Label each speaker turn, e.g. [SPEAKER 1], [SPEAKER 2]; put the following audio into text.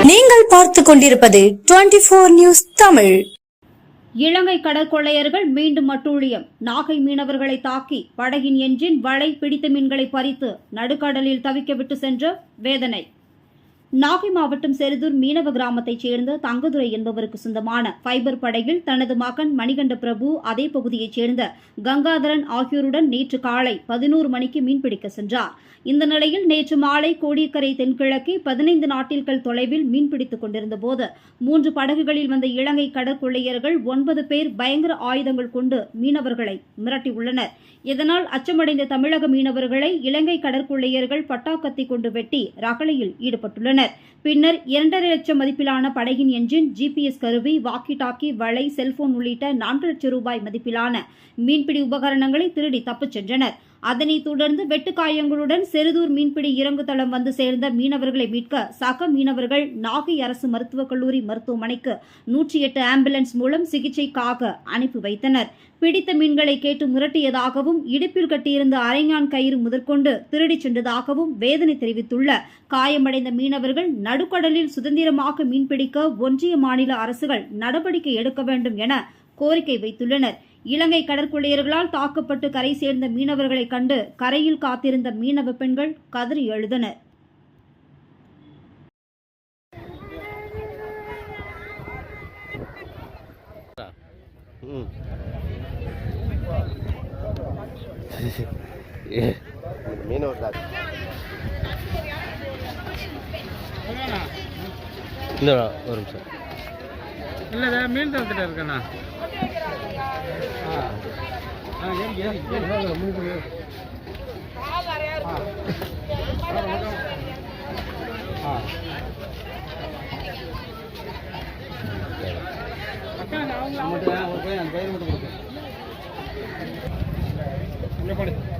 [SPEAKER 1] நீங்கள் பார்த்துக் கொண்டிருப்பது 24 நியூஸ் தமிழ்.
[SPEAKER 2] இலங்கை கடற்கொள்ளையர்கள் மீண்டும் அட்டூழியம். நாகை மீனவர்களை தாக்கி படகின் என்ஜின் வலை பிடித்த மீன்களை பறித்து நடுக்கடலில் தவிக்க விட்டு சென்ற வேதனை. நாகை மாவட்டம் செருதூர் மீனவ கிராமத்தைச் சேர்ந்த தங்கதுரை என்பவருக்கு சொந்தமான ஃபைபர் படகில் தனது மகன் மணிகண்ட பிரபு, அதே பகுதியைச் சேர்ந்த கங்காதரன் ஆகியோருடன் நேற்று காலை 11 மணிக்கு மீன்பிடிக்க சென்றார். இந்த நிலையில் நேற்று மாலை கோடியக்கரை தென்கிழக்கே 15 நாட்டில்கள் தொலைவில் மீன்பிடித்துக் கொண்டிருந்த போது 3 படகுகளில் வந்த இலங்கை கடற்கொள்ளையர்கள் 9 பேர் பயங்கர ஆயுதங்கள் கொண்டு மீனவர்களை மிரட்டியுள்ளனர். இதனால் அச்சமடைந்த தமிழக மீனவர்களை இலங்கை கடற்கொள்ளையர்கள் பட்டாக்கத்தி கொண்டு வெட்டி ரகளையில் ஈடுபட்டுள்ளனர். பின்னர் 2.5 லட்சம் மதிப்பிலான படகின் என்ஜின், ஜிபிஎஸ் கருவி, வாக்கி டாக்கி, வலை, செல்போன் உள்ளிட்ட 4 லட்சம் ரூபாய் மதிப்பிலான மீன்பிடி உபகரணங்களை திருடி தப்பிச் சென்றனர். அதனைத் தொடர்ந்து வெட்டுக்காயங்களுடன் செருதூர் மீன்பிடி இறங்குதளம் வந்து சேர்ந்த மீனவர்களை மீட்க சக மீனவர்கள் நாகை அரசு மருத்துவக் கல்லூரி மருத்துவமனைக்கு 108 ஆம்புலன்ஸ் மூலம் சிகிச்சைக்காக அனுப்பி வைத்தனர். பிடித்த மீன்களை கேட்டு மிரட்டியதாகவும், இடுப்பில் கட்டியிருந்த அரைஞான் கயிறு முதற்கொண்டு திருடிச் சென்றதாகவும் வேதனை தெரிவித்துள்ள காயமடைந்த மீனவர்கள் நடுக்கடலில் சுதந்திரமாக மீன்பிடிக்க ஒன்றிய மாநில அரசுகள் நடவடிக்கை எடுக்க வேண்டும் என கோரிக்கை வைத்துள்ளனர். இலங்கை கடற்கொள்ளையர்களால் தாக்கப்பட்டு கரை சேர்ந்த மீனவர்களை கண்டு கரையில் காத்திருந்த மீனவ பெண்கள் கதறி எழுதனர்.
[SPEAKER 3] இல்லை மீன் தந்துட்டு இருக்கேண்ணா. அவங்க ஒரு பையன் அந்த பயிர் மட்டும் கொடுத்து